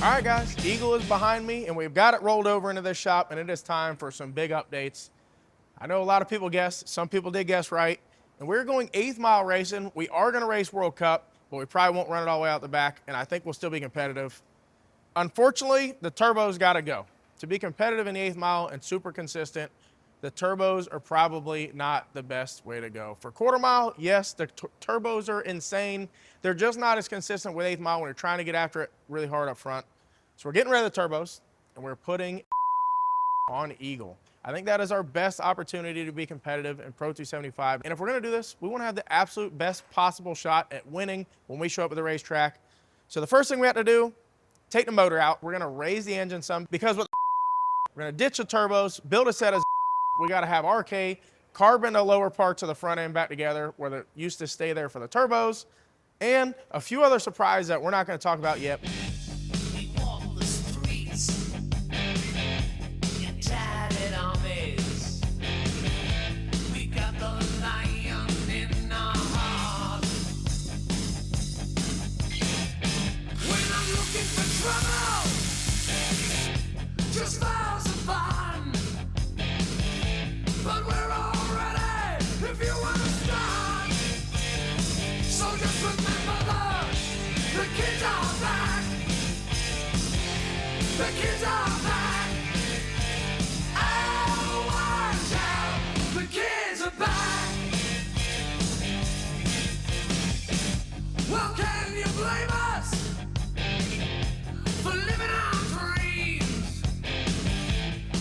All right, guys, Eagle is behind me, and we've got it rolled over into this shop, and it is time for some big updates. I know a lot of people guessed. Some people did guess right. And we're going 8th mile racing. We are going to race World Cup, but we probably won't run it all the way out the back, and I think we'll still be competitive. Unfortunately, the turbos got to go. To be competitive in the 8th mile and super consistent, the turbos are probably not the best way to go. For quarter mile, yes, the turbos are insane. They're just not as consistent with 8th mile when you're trying to get after it really hard up front. So we're getting rid of the turbos, and we're putting on Eagle. I think that is our best opportunity to be competitive in Pro 275. And if we're going to do this, we want to have the absolute best possible shot at winning when we show up at the racetrack. So the first thing we have to do, take the motor out. We're going to raise the engine some because we're going to ditch the turbos, build a set of we got to have RK, carbon the lower parts of the front end back together where they used to stay there for the turbos, and a few other surprises that we're not going to talk about yet. The kids are back. Oh, watch out. The kids are back. Well, can you blame us for living our dreams?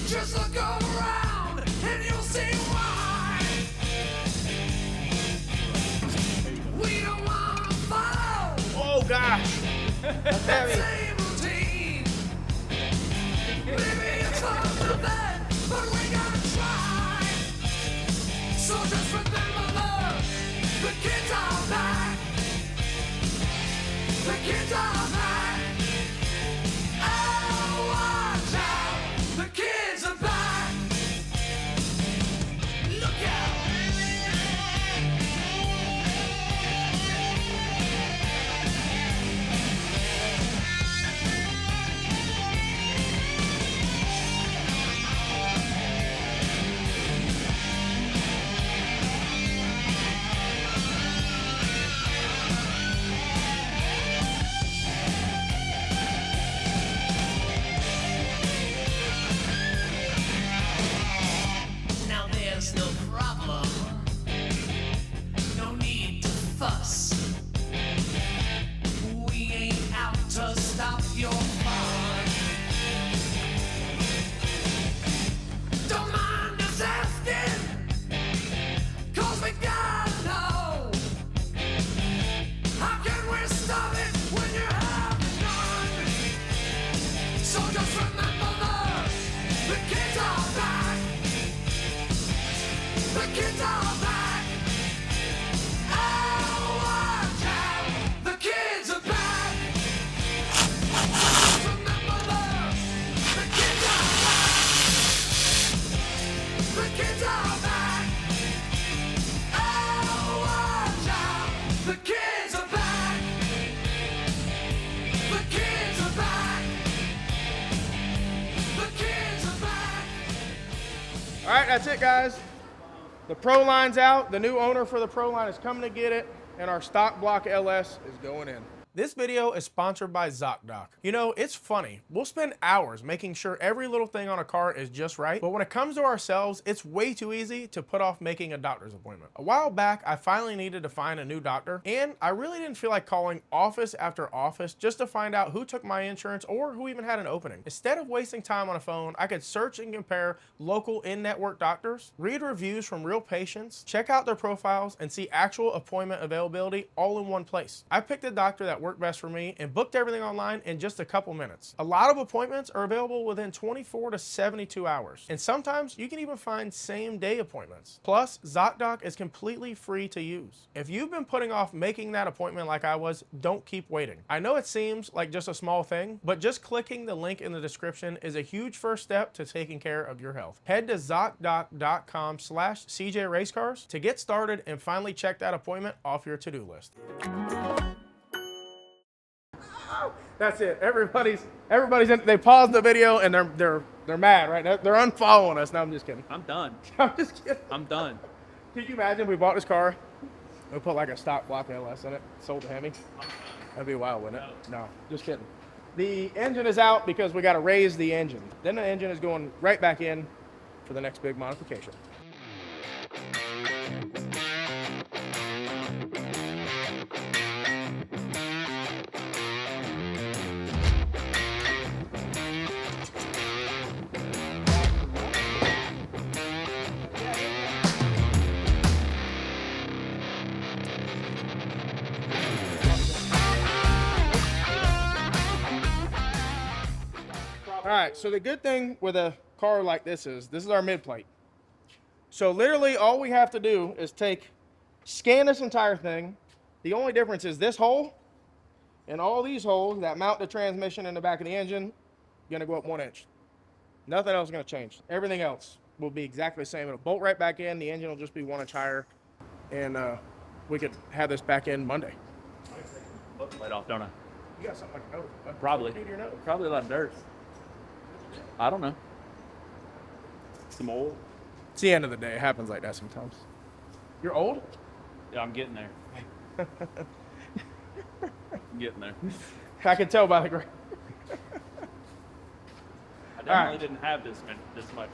Just look around and you'll see why. We don't want to follow. Oh, gosh. That's heavy. Maybe it's hard to bed, but we gotta try. So just remember the kids are back. The kids are back. Oh, watch out. The kids are back. Look out. No problem, no need to fuss. We ain't out to stop your fun. Don't mind us asking, 'cause we gotta know. How can we stop it when you have none? So just remember the kids are back. The kids are back. Oh, watch out. The kids are back. Remember the kids are back. The kids are back. Oh, watch out. The kids are back. The kids are back. The kids are back. All right, that's it, guys. The Pro line's out. The new owner for the Pro line is coming to get it, and our stock block LS is going in. This video is sponsored by ZocDoc. You know, it's funny. We'll spend hours making sure every little thing on a car is just right, but when it comes to ourselves, it's way too easy to put off making a doctor's appointment. A while back, I finally needed to find a new doctor, and I really didn't feel like calling office after office just to find out who took my insurance or who even had an opening. Instead of wasting time on a phone, I could search and compare local in-network doctors, read reviews from real patients, check out their profiles, and see actual appointment availability all in one place. I picked a doctor that worked best for me and booked everything online in just a couple minutes. A lot of appointments are available within 24 to 72 hours, and sometimes you can even find same-day appointments. Plus, ZocDoc is completely free to use. If you've been putting off making that appointment like I was, don't keep waiting. I know it seems like just a small thing, but just clicking the link in the description is a huge first step to taking care of your health. Head to ZocDoc.com/CJRaceCars to get started and finally check that appointment off your to-do list. That's it. Everybody's in, they paused the video and they're mad, right? They're unfollowing us. No, I'm just kidding. I'm done. I'm just kidding. I'm done. Could you imagine if we bought this car, we put like a stock block LS in it, sold to Hemi? That'd be wild, wouldn't it? No, just kidding. The engine is out because we got to raise the engine. Then the engine is going right back in for the next big modification. All right, so the good thing with a car like this is our mid plate. So literally all we have to do is scan this entire thing. The only difference is this hole and all these holes that mount the transmission in the back of the engine gonna go up 1 inch. Nothing else is gonna change. Everything else will be exactly the same. It'll bolt right back in. The engine will just be 1 inch higher, and we could have this back in Monday. Light off, don't I? You got something like a nose. Probably. Your nose. Probably a lot of dirt. I don't know. Some old. It's the end of the day. It happens like that sometimes. You're old? Yeah, I'm getting there. I'm getting there. I can tell by the grade. I definitely didn't have this much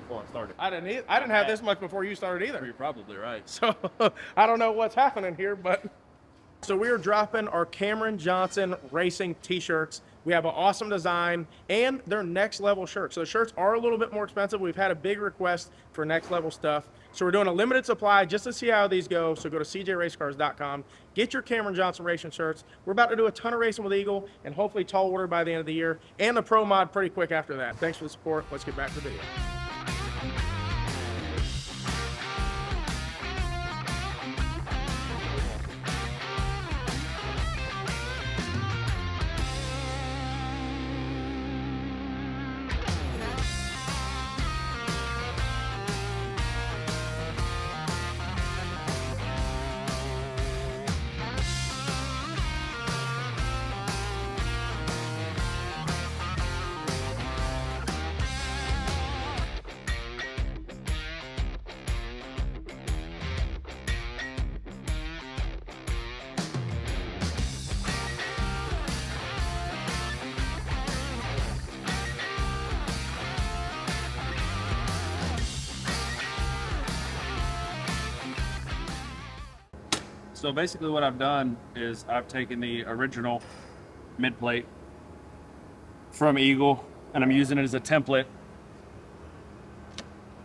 before I started. I didn't have this much before you started either. You're probably right. So I don't know what's happening here, but so we are dropping our Cameron Johnson Racing t-shirts. We have an awesome design and they're next level shirts. So the shirts are a little bit more expensive. We've had a big request for next level stuff. So we're doing a limited supply just to see how these go. So go to CJRaceCars.com, get your Cameron Johnson Racing shirts. We're about to do a ton of racing with Eagle and hopefully tall order by the end of the year and the Pro Mod pretty quick after that. Thanks for the support. Let's get back to the video. So basically what I've done is I've taken the original mid plate from Eagle and I'm using it as a template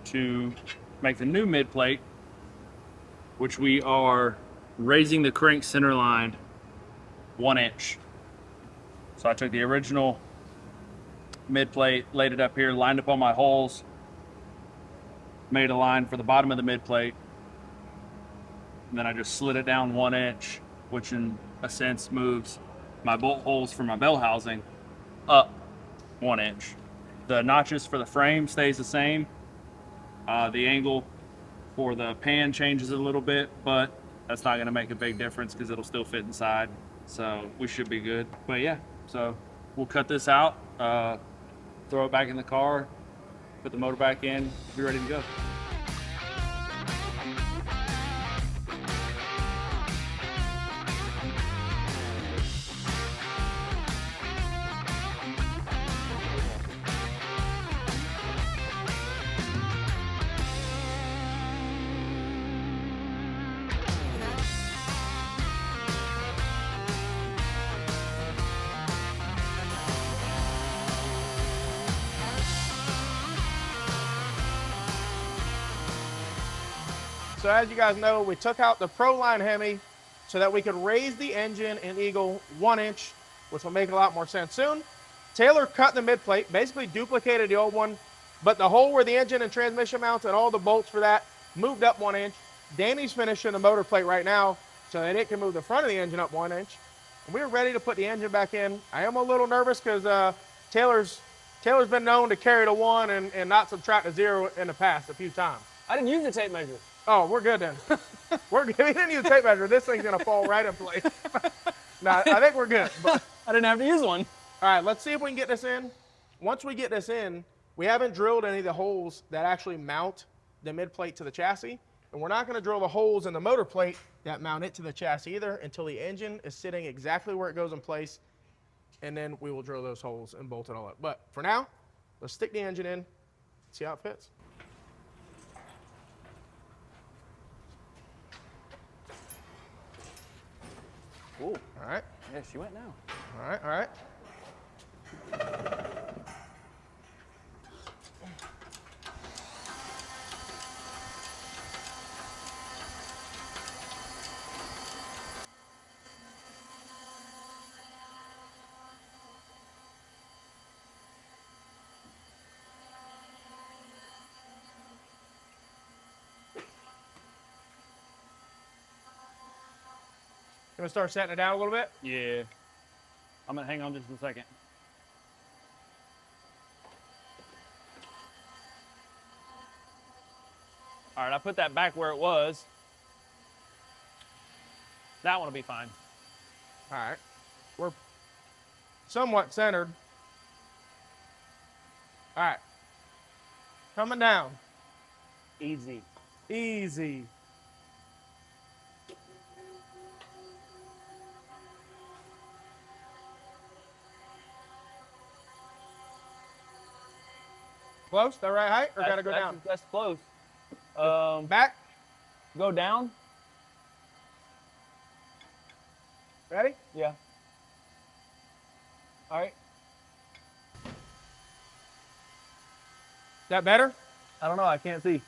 to make the new mid plate, which we are raising the crank center line 1 inch. So I took the original mid plate, laid it up here, lined up all my holes, made a line for the bottom of the mid plate, and then I just slid it down 1 inch, which in a sense moves my bolt holes for my bell housing up 1 inch. The notches for the frame stays the same. The angle for the pan changes a little bit, but that's not gonna make a big difference because it'll still fit inside. So we should be good. But yeah, so we'll cut this out, throw it back in the car, put the motor back in, be ready to go. So as you guys know, we took out the Pro Line Hemi so that we could raise the engine in Eagle 1 inch, which will make a lot more sense soon. Taylor cut the mid plate, basically duplicated the old one, but the hole where the engine and transmission mounts and all the bolts for that moved up 1 inch. Danny's finishing the motor plate right now so that it can move the front of the engine up 1 inch. And we're ready to put the engine back in. I am a little nervous because Taylor's been known to carry the 1 and not subtract the 0 in the past a few times. I didn't use the tape measure. Oh, we're good then. We're good. We didn't use a tape measure. This thing's gonna fall right in place. No, I think we're good. But I didn't have to use one. All right, let's see if we can get this in. Once we get this in, we haven't drilled any of the holes that actually mount the mid plate to the chassis. And we're not going to drill the holes in the motor plate that mount it to the chassis either until the engine is sitting exactly where it goes in place. And then we will drill those holes and bolt it all up. But for now, let's stick the engine in, see how it fits. Ooh. All right. Yeah, she went now. All right, all right. Gonna start setting it down a little bit? Yeah. I'm gonna hang on just a second. All right, I put that back where it was. That one will be fine. All right. We're somewhat centered. All right. Coming down. Easy. Easy. Close? The right height? Or gotta go down? That's close. Back? Go down. Ready? Yeah. All right. Is that better? I don't know. I can't see.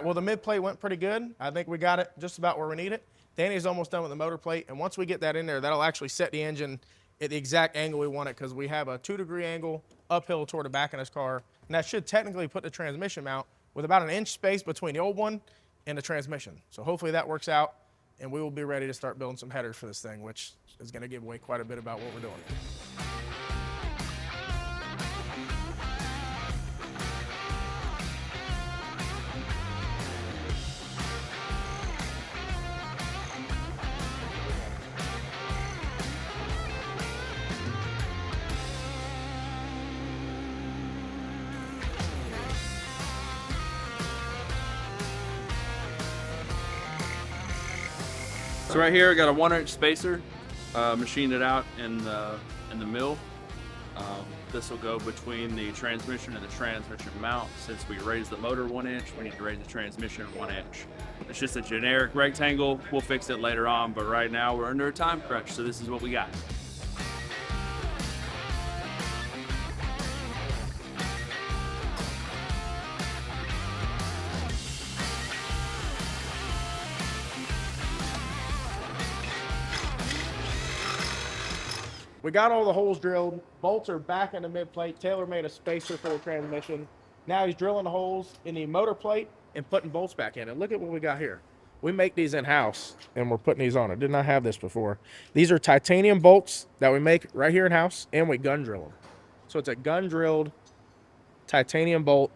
Well, the mid plate went pretty good. I think we got it just about where we need it. Danny's almost done with the motor plate, and once we get that in there, that'll actually set the engine at the exact angle we want it, because we have a 2-degree angle uphill toward the back of this car, and that should technically put the transmission mount with about an inch space between the old one and the transmission. So hopefully that works out, and we will be ready to start building some headers for this thing, which is going to give away quite a bit about what we're doing. So right here, I got a 1-inch spacer, machined it out in the mill. This will go between the transmission and the transmission mount. Since we raised the motor 1 inch, we need to raise the transmission 1 inch. It's just a generic rectangle. We'll fix it later on, but right now we're under a time crunch, so this is what we got. We got all the holes drilled. Bolts are back in the mid plate. Taylor made a spacer for the transmission. Now he's drilling the holes in the motor plate and putting bolts back in. And look at what we got here. We make these in-house, and we're putting these on. I did not have this before. These are titanium bolts that we make right here in-house, and we gun drill them. So it's a gun-drilled titanium bolt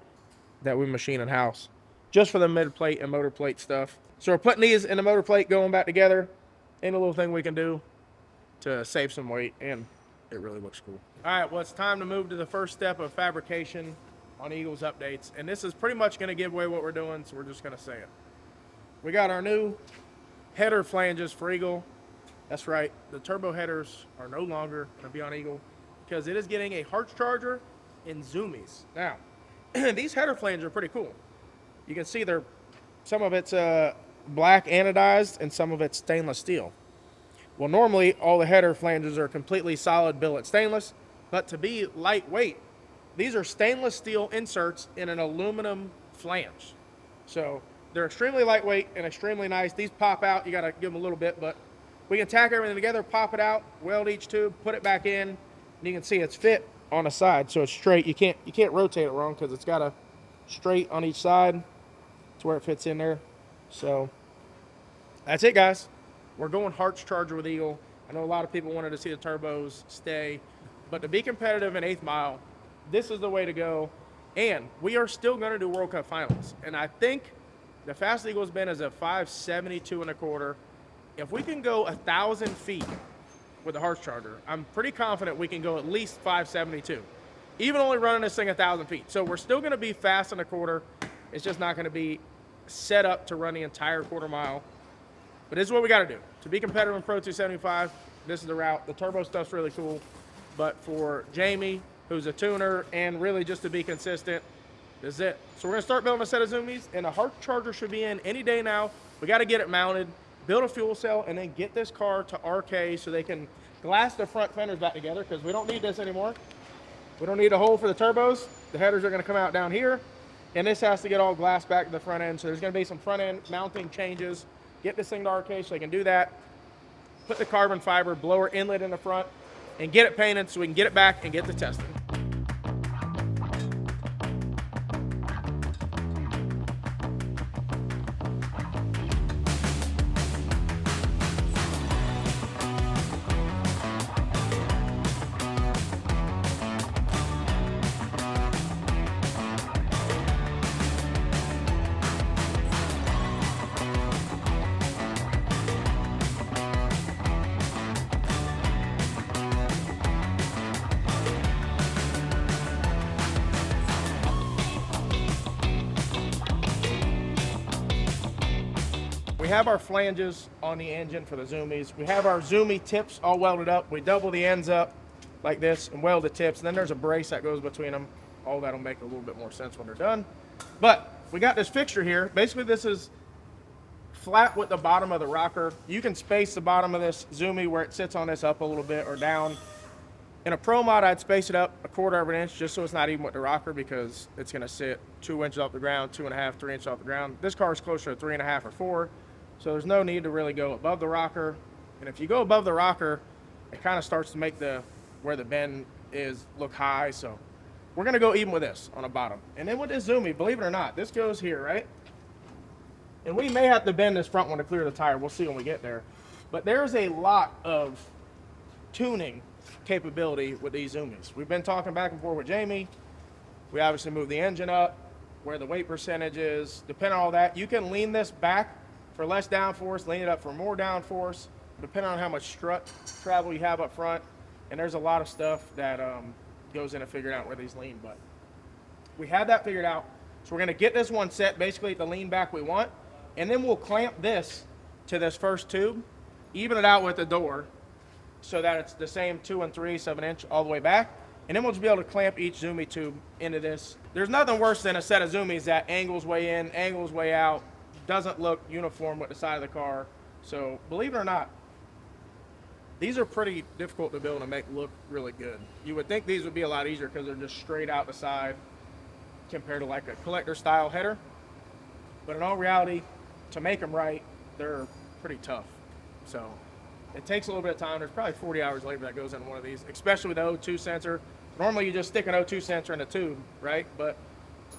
that we machine in-house just for the mid plate and motor plate stuff. So we're putting these in the motor plate, going back together. Ain't a little thing we can do to save some weight, and it really looks cool. All right, well, it's time to move to the first step of fabrication on Eagle's updates, and this is pretty much going to give away what we're doing, so we're just going to say it. We got our new header flanges for Eagle. That's right, the turbo headers are no longer going to be on Eagle because it is getting a harsh charger and zoomies. Now, these header flanges are pretty cool. You can see some of it's black anodized and some of it's stainless steel. Well, normally all the header flanges are completely solid billet stainless, but to be lightweight, these are stainless steel inserts in an aluminum flange. So they're extremely lightweight and extremely nice. These pop out. You got to give them a little bit, but we can tack everything together, pop it out, weld each tube, put it back in, and you can see it's fit on the side, so it's straight. You can't rotate it wrong because it's got a straight on each side to where it fits in there. So that's it, guys. We're going harsh charger with Eagle. I know a lot of people wanted to see the turbos stay, but to be competitive in 8th mile, this is the way to go. And we are still going to do World Cup finals. And I think the fastest Eagle's been is a 572 1/4. If we can go 1,000 feet with the harsh charger, I'm pretty confident we can go at least 572, even only running this thing 1,000 feet. So we're still going to be fast in 1/4. It's just not going to be set up to run the entire 1/4 mile. But this is what we got to do. To be competitive in Pro 275, this is the route. The turbo stuff's really cool. But for Jamie, who's a tuner, and really just to be consistent, this is it. So we're going to start building a set of Zoomies, and the harsh charger should be in any day now. We got to get it mounted, build a fuel cell, and then get this car to RK so they can glass the front fenders back together, because we don't need this anymore. We don't need a hole for the turbos. The headers are going to come out down here, and this has to get all glassed back to the front end. So there's going to be some front end mounting changes. Get this thing to RK so they can do that. Put the carbon fiber blower inlet in the front and get it painted so we can get it back and get to testing. We have our flanges on the engine for the Zoomies. We have our Zoomie tips all welded up. We double the ends up like this and weld the tips. And then there's a brace that goes between them. All that'll make a little bit more sense when they're done. But we got this fixture here. Basically, this is flat with the bottom of the rocker. You can space the bottom of this Zoomie where it sits on this up a little bit or down. In a Pro mod, I'd space it up 1/4 of an inch just so it's not even with the rocker, because it's going to sit 2 inches off the ground, 2.5, 3 inches off the ground. This car is closer to 3.5 or 4. So there's no need to really go above the rocker. And if you go above the rocker, it kind of starts to make where the bend is look high. So we're going to go even with this on the bottom. And then with this Zoomie, believe it or not, this goes here, right? And we may have to bend this front one to clear the tire. We'll see when we get there. But there's a lot of tuning capability with these Zoomies. We've been talking back and forth with Jamie. We obviously moved the engine up, where the weight percentage is. Depending on all that, you can lean this back for less downforce, lean it up for more downforce, depending on how much strut travel you have up front. And there's a lot of stuff that goes into figuring out where these lean. But we have that figured out. So we're going to get this one set basically at the lean back we want. And then we'll clamp this to this first tube, even it out with the door so that it's the same 2 3/8 of an inch all the way back. And then we'll just be able to clamp each Zoomie tube into this. There's nothing worse than a set of Zoomies that angles way in, angles way out, doesn't look uniform with the side of the car. So believe it or not, these are pretty difficult to build and make look really good. You would think these would be a lot easier because they're just straight out the side compared to like a collector style header. But in all reality, to make them right, they're pretty tough. So it takes a little bit of time. There's probably 40 hours labor that goes into one of these, especially with the O2 sensor. Normally you just stick an O2 sensor in a tube, right? But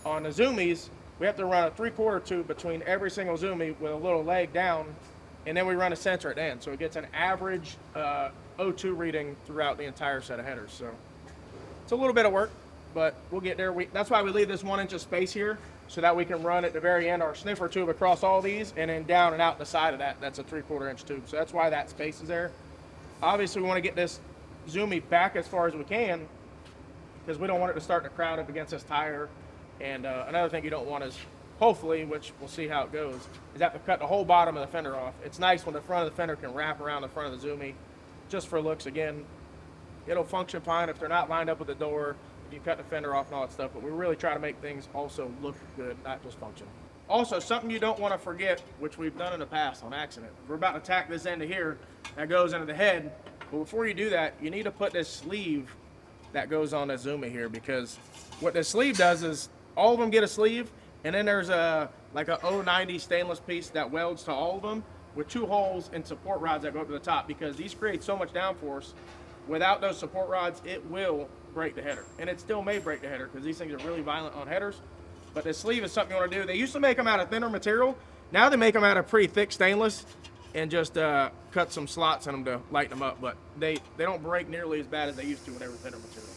on the Zoomies, we have to run a 3/4 tube between every single Zoomie with a little leg down, and then we run a sensor at the end. So it gets an average O2 reading throughout the entire set of headers. So it's a little bit of work, but we'll get there. That's why we leave this 1 inch of space here, so that we can run at the very end our sniffer tube across all these, and then down and out the side of that, that's a 3/4 inch tube. So that's why that space is there. Obviously, we want to get this Zoomie back as far as we can, because we don't want it to start to crowd up against this tire. And another thing you don't want is, hopefully, which we'll see how it goes, is have to cut the whole bottom of the fender off. It's nice when the front of the fender can wrap around the front of the Zoomie, just for looks. Again, it'll function fine if they're not lined up with the door, if you cut the fender off and all that stuff, but we really try to make things also look good, not just function. Also, something you don't want to forget, which we've done in the past on accident. We're about to tack this end here that goes into the head, but before you do that, you need to put this sleeve that goes on the Zoomie here, because what the sleeve does is all of them get a sleeve, and then there's like a 090 stainless piece that welds to all of them with 2 holes and support rods that go up to the top, because these create so much downforce. Without those support rods, it will break the header, and it still may break the header because these things are really violent on headers. But the sleeve is something you want to do. They used to make them out of thinner material. Now they make them out of pretty thick stainless, and just cut some slots in them to lighten them up. But they don't break nearly as bad as they used to when they were thinner material.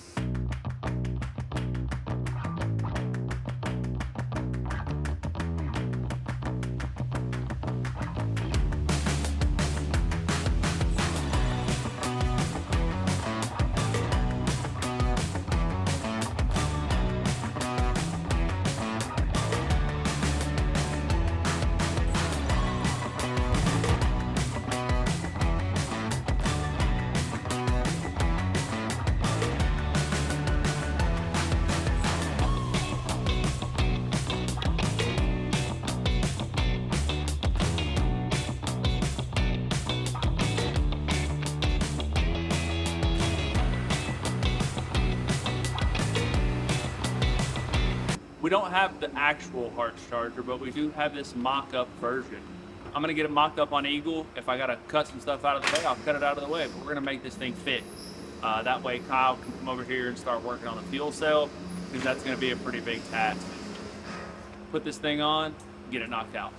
We don't have the actual Harts Charger, but we do have this mock-up version. I'm gonna get it mocked up on Eagle. If I gotta cut some stuff out of the way, I'll cut it out of the way, but we're gonna make this thing fit. That way Kyle can come over here and start working on the fuel cell, because that's gonna be a pretty big task. Put this thing on, get it knocked out.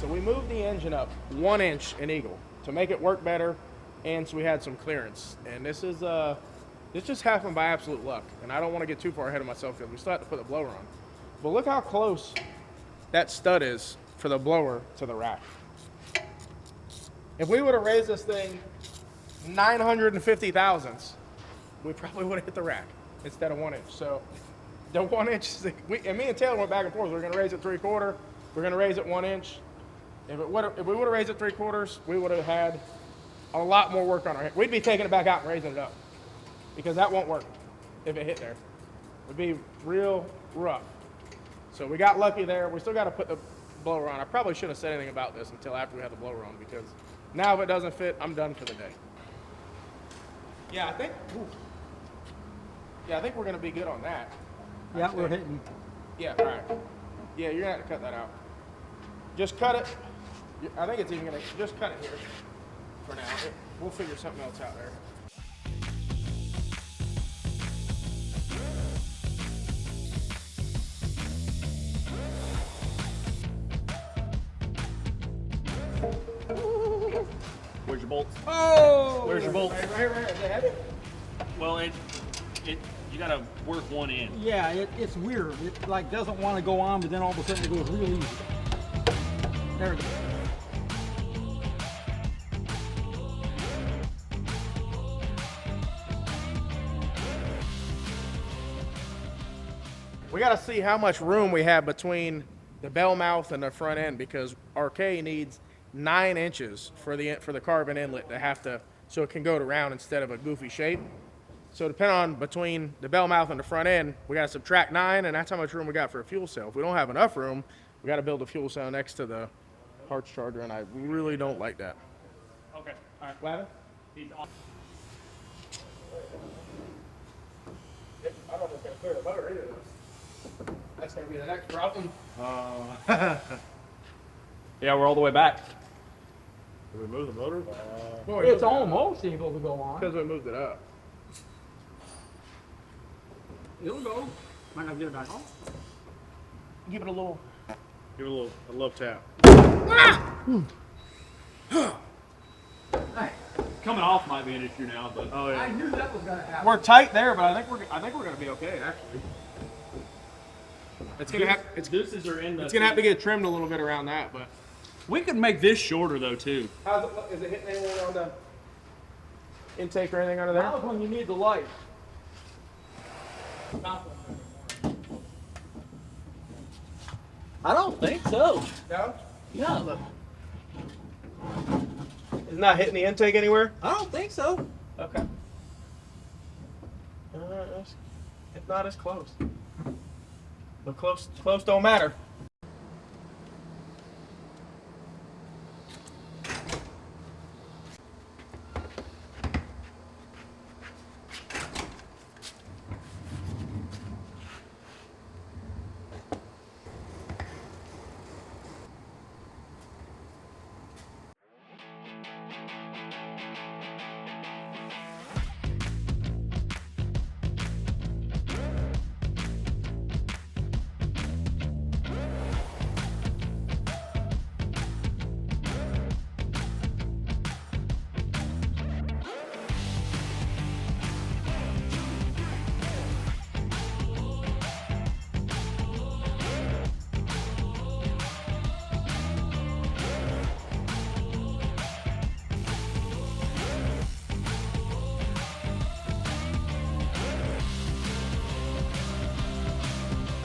We moved the engine up 1 inch in Eagle to make it work better, and so we had some clearance. And this just happened by absolute luck. And I don't want to get too far ahead of myself because we still have to put the blower on. But look how close that stud is for the blower to the rack. If we would have raised this thing 950 thousandths, we probably would have hit the rack instead of 1 inch. So the 1 inch, and me and Taylor went back and forth. We're going to raise it 3/4. We're going to raise it 1 inch. If we would have raised it 3/4, we would have had a lot more work on our head. We'd be taking it back out and raising it up because that won't work if it hit there. It'd be real rough. So we got lucky there. We still got to put the blower on. I probably shouldn't have said anything about this until after we had the blower on, because now if it doesn't fit, I'm done for the day. Yeah, I think we're going to be good on that. Yeah, we're hitting. Yeah, all right. Yeah, you're going to have to cut that out. Just cut it. I think it's even going to, just cut it here for now. We'll figure something else out there. Where's your bolts? Oh! Where's your bolts? Right. Is it heavy? Well, you gotta work one in. Yeah, it's weird. It like doesn't want to go on, but then all of a sudden it goes real easy. There we go. We got to see how much room we have between the bell mouth and the front end, because RK needs 9 inches for the carbon inlet to have to, so it can go to round instead of a goofy shape. So depending on between the bell mouth and the front end, we got to subtract 9, and that's how much room we got for a fuel cell. If we don't have enough room, we got to build a fuel cell next to the Harts Charger, and I really don't like that. Okay, all right. What happened? He's on. I don't know if I can clear the motor either. That's going to be the next problem. Yeah, we're all the way back. Did we move the motor? It's almost able to go on. Because we moved it up. It'll go. Might not get it back on. Give it a little. Give it a love tap. Coming off might be an issue now, but oh yeah. I knew that was gonna happen. We're tight there, but I think we're gonna be okay actually. It's gonna have Deuces are in the. it's gonna have to get trimmed a little bit around that, but. We could make this shorter though too. How's it, is it hitting anything on the intake or anything under there? That was when you need the light. I don't think so. No? No, It's not hitting the intake anywhere? I don't think so. Okay. It's not as close. But close don't matter.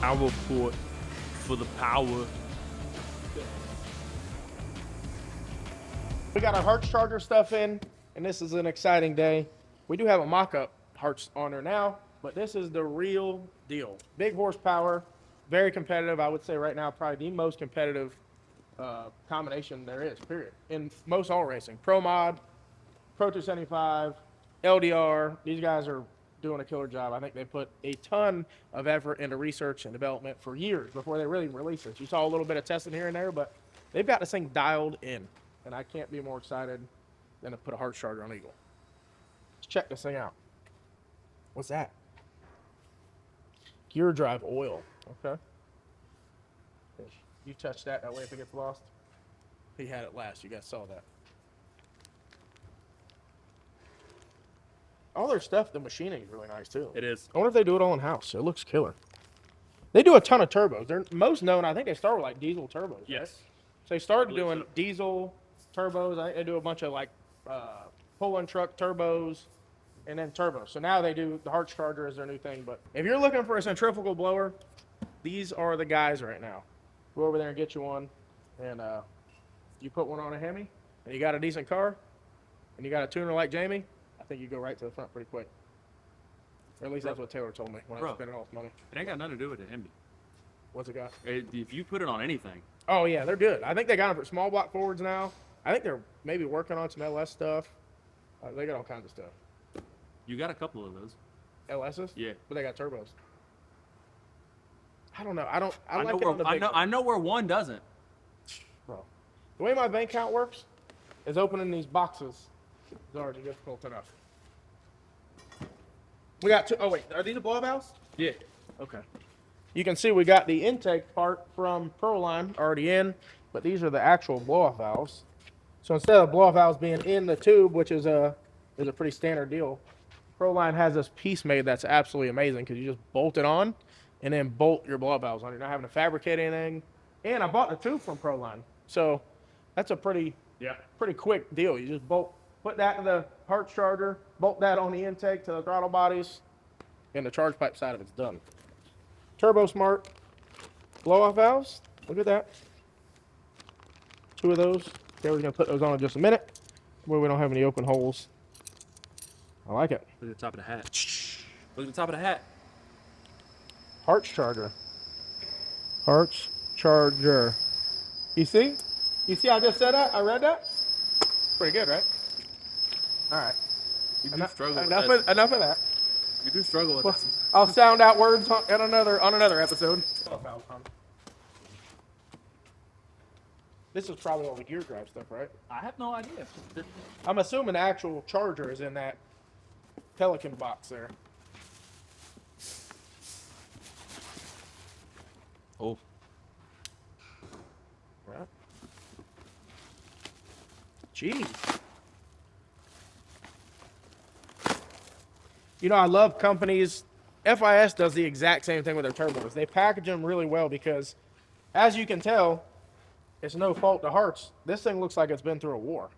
Power port for the power. We got our Hertz charger stuff in, and this is an exciting day. We do have a mock-up Hertz on there now, but this is the real deal. Big horsepower, very competitive. I would say right now probably the most competitive combination there is, period. In most all racing. Pro Mod, Pro 275, LDR, these guys are doing a killer job. I think they put a ton of effort into research and development for years before they really released it. You saw a little bit of testing here and there, but they've got this thing dialed in, and I can't be more excited than to put a Hertz charger on Eagle. Let's check this thing out. What's that? Gear drive oil. Okay. You touch that way if it gets lost. He had it last. You guys saw that. All their stuff, the machining is really nice too. It is. I wonder if they do it all in house. It looks killer. They do a ton of turbos. They're most known. I think they start with like diesel turbos. Yes. Right? So they started believe doing so. diesel turbos. I think they do a bunch of like pull-in truck turbos, and then turbos. So now they do the Hertz charger is their new thing. But if you're looking for a centrifugal blower, these are the guys right now. Go over there and get you one, and you put one on a Hemi, and you got a decent car, and you got a tuner like Jamie. I think you go right to the front pretty quick. Or at least that's what Taylor told me when I was spending all this money. It ain't got nothing to do with the Hemi. What's it got? If you put it on anything, Oh, yeah, they're good. I think they got them for small block forwards now. I think they're maybe working on some LS stuff. They got all kinds of stuff. you got a couple of those. LSs? Yeah. But they got turbos. I don't know. I know like it on the where, big I know where one doesn't. Bro. The way my bank account works is opening these boxes is already difficult enough. We got two. Oh, wait. Are these the blow valves? Yeah. Okay. You can see we got the intake part from Proline already in, but these are the actual blow-off valves. So instead of blow-off valves being in the tube, which is a pretty standard deal, Proline has this piece made that's absolutely amazing because you just bolt it on and then bolt your blow-off valves on. You're not having to fabricate anything. And I bought the tube from Proline, so that's a pretty quick deal. You just put that in the Hertz charger, bolt that on the intake to the throttle bodies, and the charge pipe side of it's done. Turbo Smart blow-off valves. Look at that. Two of those. Okay, we're gonna put those on in just a minute, where we don't have any open holes. I like it. Look at the top of the hat. Look at the top of the hat. Hertz charger. Hertz charger. You see? You see I just said that? I read that? Pretty good, right? All right. You do struggle with Enough that. of that. You do struggle with Well, that. I'll sound out words on another episode. This is probably all the gear drive stuff, right? I have no idea. I'm assuming the actual charger is in that Pelican box there. Oh, Jeez. You know, I love companies. FIS does the exact same thing with their turbos. They package them really well because, as you can tell, it's no fault to Hart's. This thing looks like it's been through a war.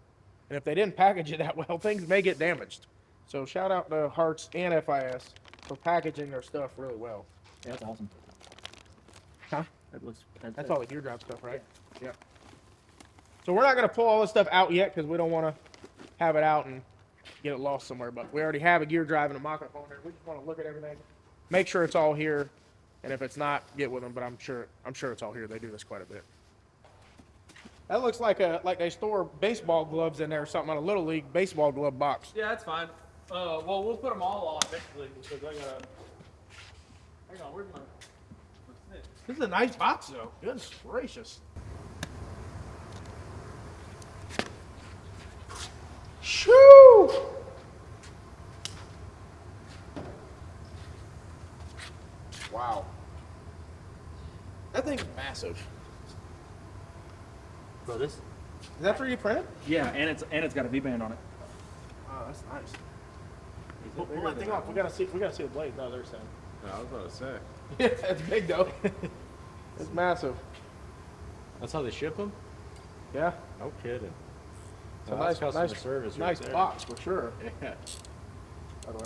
And if they didn't package it that well, things may get damaged. So shout out to Hart's and FIS for packaging their stuff really well. Yeah, that's awesome. Huh? That's all the gear drive stuff, right? Yeah. So we're not going to pull all this stuff out yet because we don't want to have it out and get it lost somewhere. But we already have a gear drive and a mock-up on there. We just want to look at everything, make sure it's all here, and if it's not, get with them. But I'm sure it's all here. They do this quite a bit. That looks like they store baseball gloves in there or something on a little league baseball glove box. Yeah, that's fine. Well, we'll put them all on eventually because I gotta. Hang on, where's my snitch? This is a nice box though. Goodness gracious. Shoo! Wow. That thing's massive. So this? Is that 3D printed? Yeah, and it's got a V-band on it. Oh, that's nice. Pull that thing off. We gotta see the blade. No, they're saying. No, I was about to say. Yeah, it's big though. It's massive. That's how they ship them? Yeah. No kidding. It's a Well, that's nice, customer nice, service right nice there. box for sure. Yeah. By the way.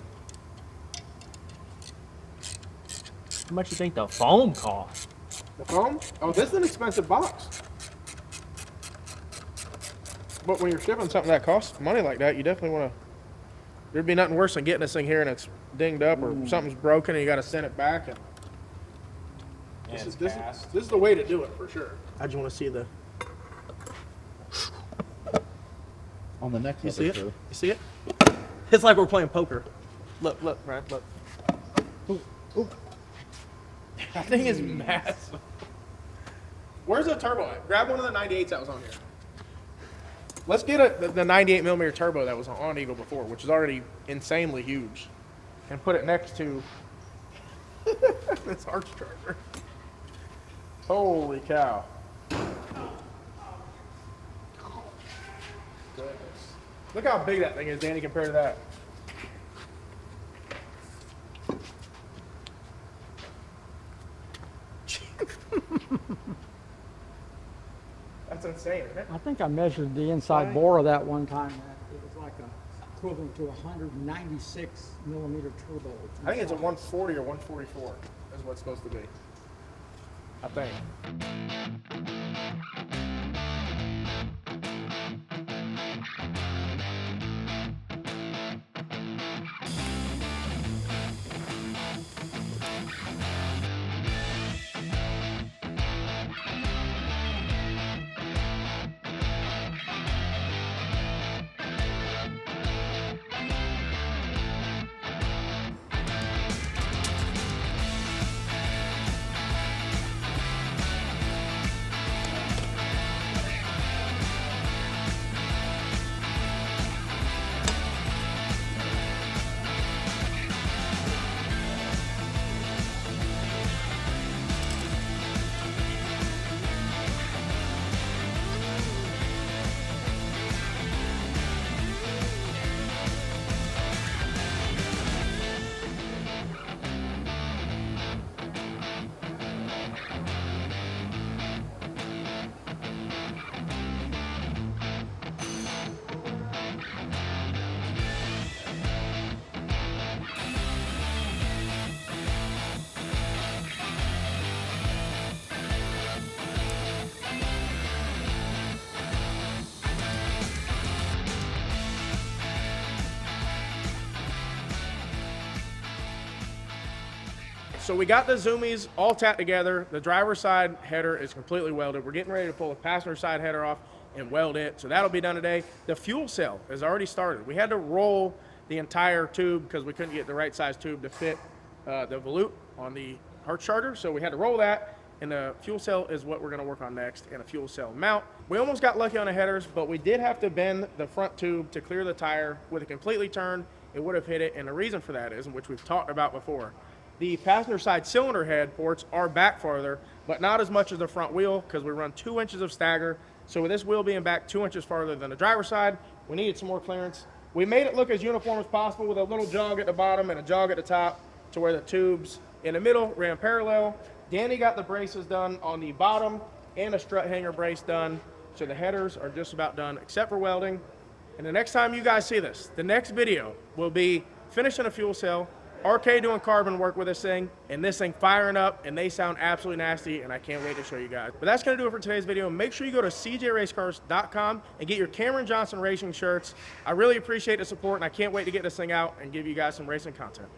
How much you think the foam costs? The foam? Oh, this is an expensive box. But when you're shipping something that costs money like that, you definitely want to. There'd be nothing worse than getting this thing here and it's dinged up or something's broken and you got to send it back. And this is the way to do it for sure. I just want to see the. On the next You see it? episode. You see it? It's like we're playing poker. Look, Ryan, look. Ooh, ooh. That thing is massive. Where's the turbo at? Grab one of the 98s that was on here. Let's get the 98 millimeter turbo that was on Eagle before, which is already insanely huge, and put it next to this arch charger. Holy cow. Goodness. Look how big that thing is, Danny, compared to that. That's insane, isn't it? I think I measured the inside bore of that one time. It was like equivalent to 196 millimeter turbo. I think it's a 140 or 144 is what it's supposed to be. I think. So we got the zoomies all tacked together. The driver's side header is completely welded. We're getting ready to pull the passenger side header off and weld it. So that'll be done today. The fuel cell has already started. We had to roll the entire tube because we couldn't get the right size tube to fit the volute on the Hartz charger. So we had to roll that. And the fuel cell is what we're going to work on next, and a fuel cell mount. We almost got lucky on the headers, but we did have to bend the front tube to clear the tire. With it completely turned, it would have hit it. And the reason for that is, which we've talked about before, the passenger side cylinder head ports are back farther, but not as much as the front wheel because we run 2 inches of stagger So with this wheel being back 2 inches farther than the driver's side, we needed some more clearance. We made it look as uniform as possible with a little jog at the bottom and a jog at the top to where the tubes in the middle ran parallel. Danny got the braces done on the bottom and a strut hanger brace done. So the headers are just about done except for welding. And the next time you guys see this, the next video will be finishing a fuel cell, RK doing carbon work with this thing, and this thing firing up, and they sound absolutely nasty, and I can't wait to show you guys. But that's gonna do it for today's video. Make sure you go to CJRaceCars.com and get your Cameron Johnson racing shirts. I really appreciate the support, and I can't wait to get this thing out and give you guys some racing content.